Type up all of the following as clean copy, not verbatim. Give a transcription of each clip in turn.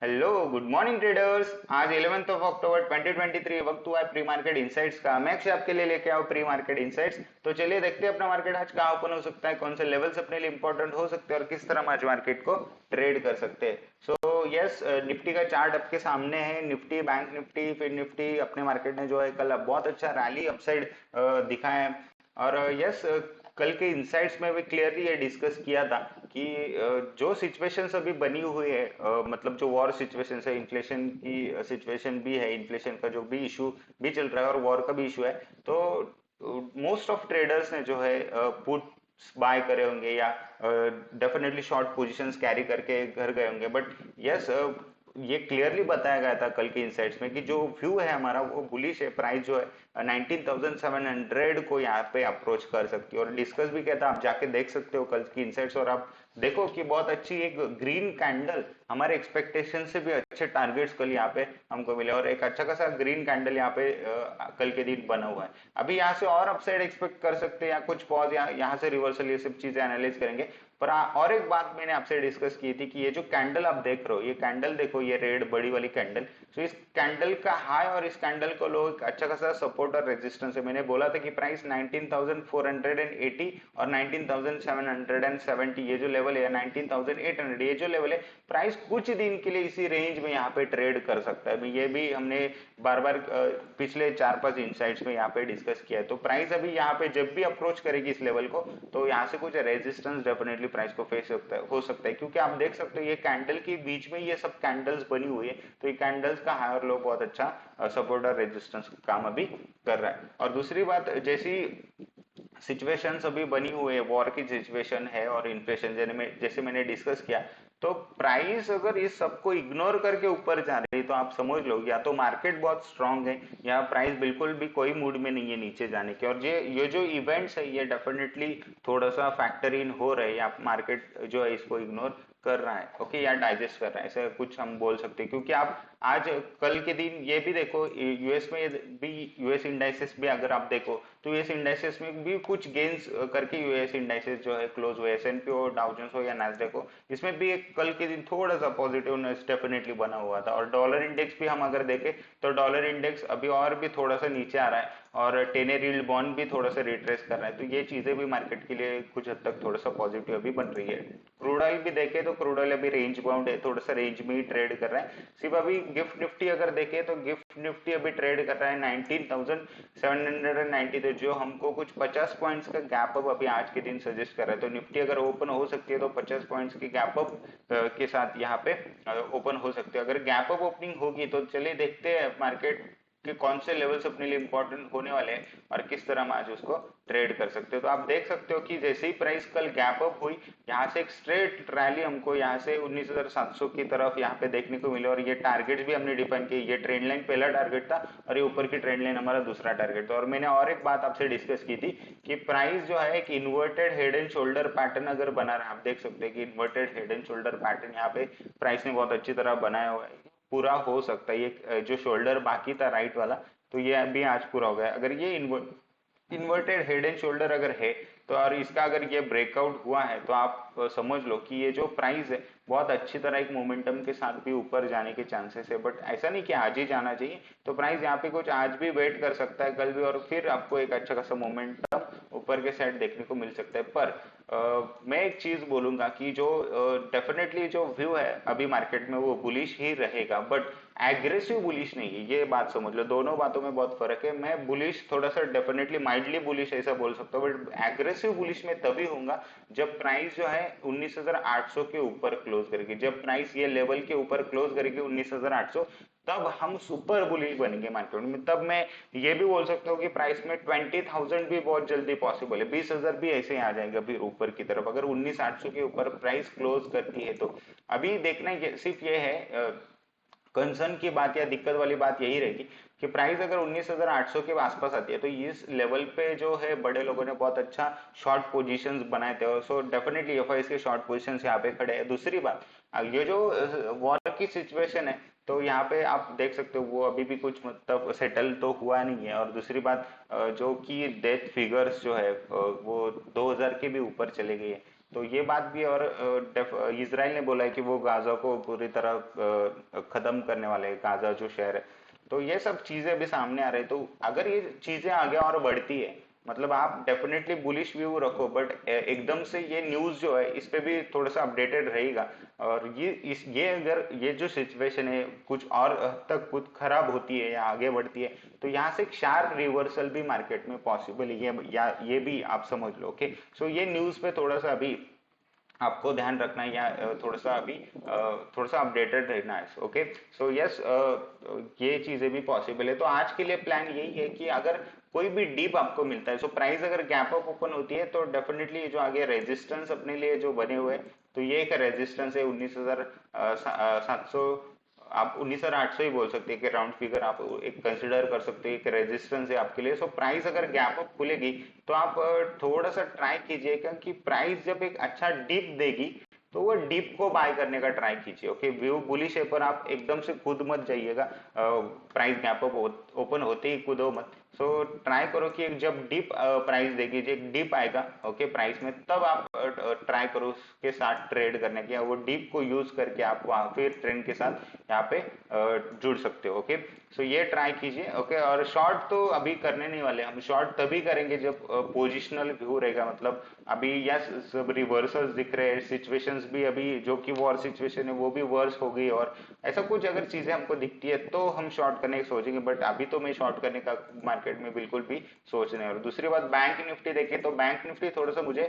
Hello good morning traders. आज 11 अक्टूबर 2023 वक्त हुआ है प्री मार्केट इनसाइट्स का। मैं अक्षय आपके लिए लेके आओ प्री मार्केट इनसाइट्स। तो चलिए देखते हैं अपना मार्केट आज कहाँ ओपन हो सकता है, कौन से लेवल्स अपने लिए इंपॉर्टेंट हो सकते हैं और किस तरह हम आज मार्केट को ट्रेड कर सकते हैं। सो यस, निफ्टी का चार्ट आपके सामने है। निफ्टी, बैंक निफ्टी, फिर निफ्टी अपने मार्केट ने जो है कल बहुत अच्छा रैली अपसाइड दिखाया है। और यस, कल के इनसाइट्स में भी क्लियरली ये डिस्कस किया था कि जो सिचुएशंस अभी बनी हुई है, मतलब जो वॉर सिचुएशन है, इन्फ्लेशन की सिचुएशन भी है, इन्फ्लेशन का जो भी इशू भी चल रहा है और वॉर का भी इशू है। तो मोस्ट ऑफ ट्रेडर्स ने जो है पुट बाय करे होंगे या डेफिनेटली शॉर्ट पोजीशंस कैरी करके घर गए होंगे। बट यस, ये क्लियरली बताया गया था कल के इनसाइट्स में कि जो व्यू है हमारा वो बुलिश है। प्राइस जो है 19,700 को यहाँ पे अप्रोच कर सकती है और डिस्कस भी किया था। आप जाके देख सकते हो कल की इनसाइट्स और आप देखो कि बहुत अच्छी एक ग्रीन कैंडल हमारे एक्सपेक्टेशन से भी अच्छे टारगेट्स कल यहाँ पे हमको मिले और एक अच्छा खासा ग्रीन कैंडल यहाँ पे कल के दिन बना हुआ है। अभी यहाँ से और अपसाइड एक्सपेक्ट कर सकते हैं या कुछ पॉज, यहाँ से रिवर्सल, ये सब चीजें एनालाइज करेंगे। पर और एक बात मैंने आपसे डिस्कस की थी कि ये जो कैंडल आप देख रहे हो, ये कैंडल देखो, ये रेड बड़ी वाली कैंडल। तो इस कैंडल का हाई और इस कैंडल को लो एक अच्छा खासा सपोर्ट और रेजिस्टेंस है। मैंने बोला था कि प्राइस 19,480 और 19,770, ये जो लेवल है 19,800, ये जो लेवल है, प्राइस कुछ दिन के लिए इसी रेंज में यहाँ पे ट्रेड कर सकता है। ये भी हमने बार बार पिछले 4-5 इनसाइट्स में यहाँ पे डिस्कस किया है। तो प्राइस अभी यहाँ पे जब भी अप्रोच करेगी इस लेवल को, तो यहाँ से कुछ रेजिस्टेंस डेफिनेटली प्राइस को फेस हो सकता है, क्योंकि आप देख सकते हो ये कैंडल के बीच में ये सब कैंडल्स बनी हुई है। तो ये कैंडल्स का हाई और लो बहुत अच्छा सपोर्ट और रेजिस्टेंस काम अभी कर रहा है। और दूसरी बात, जैसी सिचुएशंस अभी बनी हुई है, वॉर की सिचुएशन है और इन्फ्लेशन, जैसे मैंने डिस्कस किया, तो प्राइस अगर इस सबको इग्नोर करके ऊपर जा रही है तो आप समझ लो या तो मार्केट बहुत स्ट्रांग है या प्राइस बिल्कुल भी कोई मूड में नहीं है नीचे जाने के। और ये जो इवेंट्स है ये डेफिनेटली थोड़ा सा फैक्टर इन हो रहे हैं या मार्केट जो है इसको इग्नोर कर रहा है, ओके, या डाइजेस्ट कर रहा है, ऐसा कुछ हम बोल सकते हैं। क्योंकि आप आज कल के दिन ये भी देखो, यूएस में भी, यूएस इंडाइसेस भी अगर आप देखो तो यूएस इंडाइसेस में भी कुछ गेन्स करके यूएस इंडाइसेस जो है क्लोज हुए, एसएनपी हो, डाउ जोन्स हो या नैस्डैक हो, इसमें भी एक कल के दिन थोड़ा सा पॉजिटिवनेस डेफिनेटली बना हुआ था। और डॉलर इंडेक्स भी हम अगर देखें तो डॉलर इंडेक्स अभी और भी थोड़ा सा नीचे आ रहा है और 10 यील्ड बॉन्ड भी थोड़ा सा रिट्रेस कर रहा है। तो ये चीजें भी मार्केट के लिए कुछ हद तक थोड़ा सा पॉजिटिव अभी बन रही है। क्रूड ऑयल भी देखे तो क्रूड ऑयल अभी रेंज बाउंड है, थोड़ा सा रेंज में ही ट्रेड कर रहा है। सिर्फ अभी गिफ्ट निफ्टी अगर देखे तो गिफ्ट निफ्टी अभी ट्रेड कर रहा है 19,790 थे, जो हमको कुछ 50 पॉइंट्स का गैप अप अभी आज के दिन सजेस्ट कर रहा है। तो निफ्टी अगर ओपन हो सकती है तो 50 पॉइंट्स के गैप अप के साथ यहाँ पे ओपन हो सकते हैं। अगर गैप अप ओपनिंग होगी तो चलिए देखते हैं मार्केट कि कौन से लेवल्स अपने लिए इंपॉर्टेंट होने वाले हैं और किस तरह हम आज उसको ट्रेड कर सकते हो। तो आप देख सकते हो कि जैसे ही प्राइस कल गैप अप हुई, यहाँ से एक स्ट्रेट रैली हमको यहाँ से 19,700 की तरफ यहाँ पे देखने को मिले और ये टारगेट्स भी हमने डिफाइन किए। ये ट्रेंड लाइन पहला टारगेट था और ये ऊपर की ट्रेंड लाइन हमारा दूसरा टारगेट था। और मैंने और एक बात आपसे डिस्कस की थी कि प्राइस जो है एक inverted head and shoulder pattern अगर बना रहा है, आप देख सकते हैं कि inverted head and shoulder pattern यहाँ पे प्राइस ने बहुत अच्छी तरह बनाया हुआ है, पूरा हो सकता है। ये जो शोल्डर बाकी था राइट वाला, तो ये अभी आज पूरा हो गया। अगर ये इन्वर्टेड हेड एंड शोल्डर अगर है तो, और इसका अगर ये ब्रेकआउट हुआ है तो आप समझ लो कि ये जो प्राइस है बहुत अच्छी तरह एक मोमेंटम के साथ भी ऊपर जाने के चांसेस है। बट ऐसा नहीं कि आज ही जाना चाहिए, तो प्राइस यहाँ पे कुछ आज भी वेट कर सकता है, कल भी, और फिर आपको एक अच्छा खासा मोमेंटम ऊपर के साइड देखने को मिल सकता है। पर मैं एक चीज बोलूंगा कि जो डेफिनेटली जो व्यू है अभी मार्केट में वो बुलिश ही रहेगा, बट एग्रेसिव बुलिश नहीं है, ये बात समझ लो। दोनों बातों में बहुत फर्क है। मैं बुलिश थोड़ा सा डेफिनेटली माइल्डली बुलिश ऐसा बोल सकता हूँ, बट एग्रेसिव बुलिश में तभी होऊंगा जब प्राइस जो है 19,800 के ऊपर क्लोज करेगी। जब प्राइस ये लेवल के ऊपर क्लोज करेगी 19,800, तब हम सुपर बुलिश बनेंगे मार्केट में। तब मैं ये भी बोल सकता हूँ कि प्राइस में 20,000 भी बहुत जल्दी पॉसिबल है, 20,000 भी ऐसे ही आ जाएगा फिर ऊपर की तरफ अगर 19,800 के ऊपर प्राइस क्लोज करती है तो। अभी देखना सिर्फ ये है, कंसर्न की बात या दिक्कत वाली बात यही रहेगी कि प्राइस अगर 19,800 के आसपास आती है तो इस लेवल पे जो है बड़े लोगों ने बहुत अच्छा शॉर्ट पोजीशंस बनाए थे। सो डेफिनेटली एफआईएस के शॉर्ट पोजीशंस यहाँ पे खड़े हैं। दूसरी बात, ये जो वॉर की सिचुएशन है, तो यहाँ पे आप देख सकते हो वो अभी भी कुछ मतलब सेटल तो हुआ नहीं है। और दूसरी बात, जो कि डेथ फिगर्स जो है वो 2,000 के भी ऊपर चले गई है। तो ये बात भी, और इजराइल ने बोला है कि वो गाजा को पूरी तरह खत्म करने वाले हैं, गाजा जो शहर है। तो ये सब चीजें भी सामने आ रही है। तो अगर ये चीजें आगे और बढ़ती है, मतलब आप डेफिनेटली बुलिश व्यू रखो, बट एकदम से ये न्यूज जो है इस पे भी थोड़ा सा अपडेटेड रहेगा। और ये अगर ये जो सिचुएशन है कुछ और हद तक कुछ खराब होती है या आगे बढ़ती है, तो यहाँ से एक शार्प रिवर्सल भी मार्केट में पॉसिबल है, या ये भी आप समझ लो। ओके, सो ये न्यूज पे थोड़ा सा अभी आपको ध्यान रखना है, या थोड़ा सा अभी थोड़ा सा अपडेटेड रहना है। ओके, सो यस, ये चीजें भी पॉसिबल है। तो आज के लिए प्लान यही है कि अगर कोई भी डीप आपको मिलता है, सो प्राइस अगर गैप अप ओपन होती है, तो डेफिनेटली जो आगे रेजिस्टेंस अपने लिए जो बने हुए हैं, तो ये एक रेजिस्टेंस है 19,700, आप 19,800 ही बोल सकते हैं कि राउंड फिगर आप एक कंसिडर कर सकते हैं, एक रेजिस्टेंस है आपके लिए। सो प्राइस अगर गैप अप खुलेगी, तो आप थोड़ा सा ट्राई कीजिए, क्योंकि प्राइस जब एक अच्छा डिप देगी, तो वो डिप को बाय करने का ट्राई कीजिए। ओके, व्यू बुलिश है, पर आप एकदम से कूद मत जाइएगा, प्राइस गैप अप ओपन होते ही कूदो मत। सो ट्राई करो कि जब डिप प्राइस देगी, एक डिप आएगा ओके प्राइस में, तब आप ट्राई करो उसके साथ ट्रेड करने की, या वो डिप को यूज करके आप वहां फिर ट्रेंड के साथ यहाँ पे जुड़ सकते हो। ओके, सो ये ट्राई कीजिए। ओके, और शॉर्ट तो अभी करने नहीं वाले, हम शॉर्ट तभी करेंगे जब पोजिशनल व्यू रहेगा। मतलब अभी यस सब रिवर्सल्स दिख रहे हैं, सिचुएशंस भी अभी जो कि वॉर सिचुएशन है वो भी वर्स हो गई, और ऐसा कुछ अगर चीजें हमको दिखती है तो हम शॉर्ट करने की सोचेंगे, बट अभी तो मैं शॉर्ट करने का मार्केट में बिल्कुल भी सोच नहीं। और दूसरी बात, बैंक निफ्टी देखें तो बैंक निफ्टी थोड़ा सा मुझे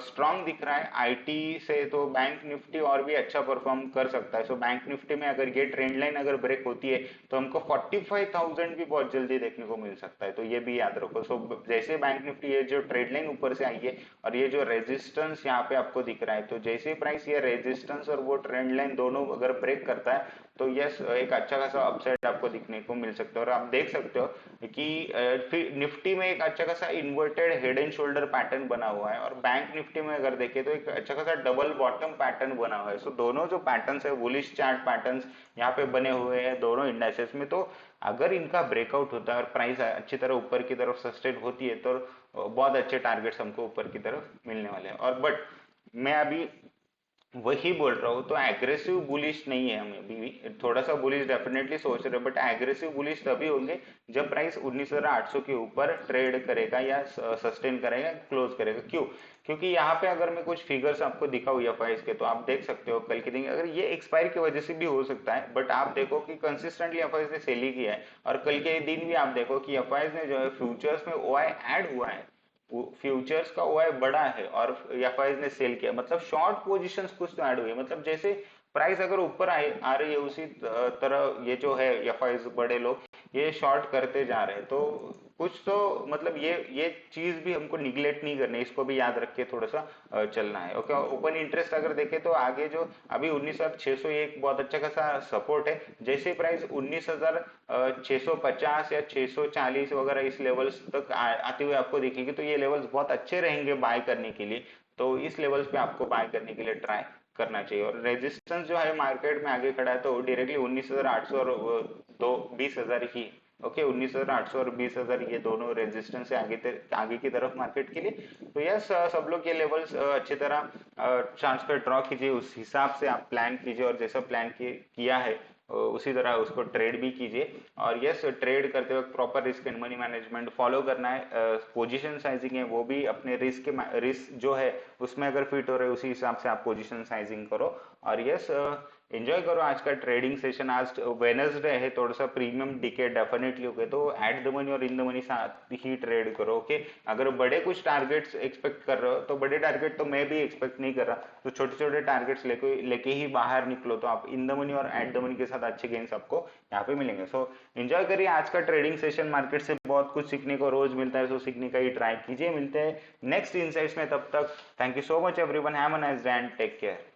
स्ट्रांग दिख रहा है आईटी से, तो बैंक निफ्टी और भी अच्छा परफॉर्म कर सकता है। सो बैंक निफ्टी में अगर ये ट्रेंड लाइन अगर ब्रेक होती है, तो हमको 45,000 भी बहुत जल्दी देखने को मिल सकता है, तो ये भी याद रखो। सो जैसे बैंक निफ्टी ये जो ट्रेड लाइन ऊपर से आई है, और ये जो रेजिस्टेंस यहाँ पे आपको दिख रहा है, तो जैसे प्राइस ये रेजिस्टेंस और वो ट्रेंड लाइन दोनों अगर ब्रेक करता है, तो यस एक अच्छा खासा अपसाइड आपको दिखने को मिल सकता है। और आप देख सकते हो कि फिर निफ्टी में एक अच्छा खासा inverted head and shoulder pattern बना हुआ है, और बैंक निफ्टी में अगर देखें तो एक अच्छा खासा डबल बॉटम पैटर्न बना हुआ है। सो दोनों जो पैटर्न्स है, बुलिश चार्ट पैटर्न्स यहाँ पे बने हुए हैं दोनों इंडाइसेस में। तो अगर इनका ब्रेकआउट होता है और प्राइस अच्छी तरह ऊपर की तरफ सस्टेन होती है, तो बहुत अच्छे टारगेट्स हमको ऊपर की तरफ मिलने वाले हैं। और बट मैं अभी वही बोल रहा हूँ, तो एग्रेसिव बुलिश नहीं है, हमें भी थोड़ा सा बुलिश डेफिनेटली सोच रहे हैं, बट एग्रेसिव बुलिश तभी होंगे जब प्राइस 19,800 के ऊपर ट्रेड करेगा या सस्टेन करेगा, क्लोज करेगा। क्यों? क्योंकि यहाँ पे अगर मैं कुछ फिगर्स आपको दिखाऊँ एफआईएस के, तो आप देख सकते हो कल के दिन, अगर ये एक्सपायर की वजह से भी हो सकता है, बट आप देखो कि कंसिस्टेंटली एफआईएस ने सेल ही किया है, और कल के दिन भी आप देखो कि एफआईएस ने जो है फ्यूचर्स में ओआई ऐड हुआ है, फ्यूचर्स का ओआई बड़ा है, और एफआईएस ने सेल किया, मतलब शॉर्ट पोजीशंस कुछ तो ऐड हुई है। मतलब जैसे प्राइस अगर ऊपर आ रही है, उसी तरह ये जो है एफआईएस बड़े लोग ये शॉर्ट करते जा रहे हैं। तो कुछ तो मतलब ये चीज भी हमको निगलेक्ट नहीं करनी, इसको भी याद रख के थोड़ा सा चलना है। ओके, ओपन इंटरेस्ट अगर देखें तो आगे जो अभी 19,600 एक बहुत अच्छा खासा सपोर्ट है। जैसे प्राइस 19,650 या 640 वगैरह इस लेवल्स तक आते हुए आपको दिखेंगे, तो ये लेवल्स बहुत अच्छे रहेंगे बाय करने के लिए। तो इस लेवल्स पे आपको बाय करने के लिए ट्राई करना चाहिए। और रेजिस्टेंस जो है मार्केट में आगे खड़ा है, तो डायरेक्टली 19,800 और 20,000 ही। ओके, 19,800 और 20,000 ये दोनों रेजिस्टेंस है आगे की तरफ मार्केट के लिए। तो यस, सब लोग ये लेवल्स अच्छी तरह चार्ट पे ड्रॉ कीजिए, उस हिसाब से आप प्लान कीजिए, और जैसा प्लान किया है उसी तरह उसको ट्रेड भी कीजिए। और यस, ट्रेड करते वक्त proper risk and money management follow करना है। पोजीशन साइजिंग है वो भी अपने रिस्क जो है उसमें अगर फिट हो रहे उसी हिसाब से आप पोजीशन साइजिंग करो। और यस, एंजॉय करो आज का ट्रेडिंग सेशन। आज वेनसडे है, थोड़ा सा प्रीमियम डिके डेफिनेटली हो गए, तो एट द मनी और इन द मनी साथ ही ट्रेड करो। ओके, अगर बड़े कुछ टारगेट्स एक्सपेक्ट कर रहे हो, तो बड़े टारगेट तो मैं भी एक्सपेक्ट नहीं कर रहा, तो छोटे छोटे टारगेट्स लेके ही बाहर निकलो, तो आप इन द मनी और एट द मनी के साथ अच्छे गेन्स आपको यहाँ पे मिलेंगे। सो एंजॉय करिए आज का ट्रेडिंग सेशन। मार्केट से बहुत कुछ सीखने को रोज मिलता है, सो सीखने का ही ट्राई कीजिए। मिलते हैं नेक्स्ट इनसाइट्स में, तब तक thank you so much everyone, have a nice day and take care.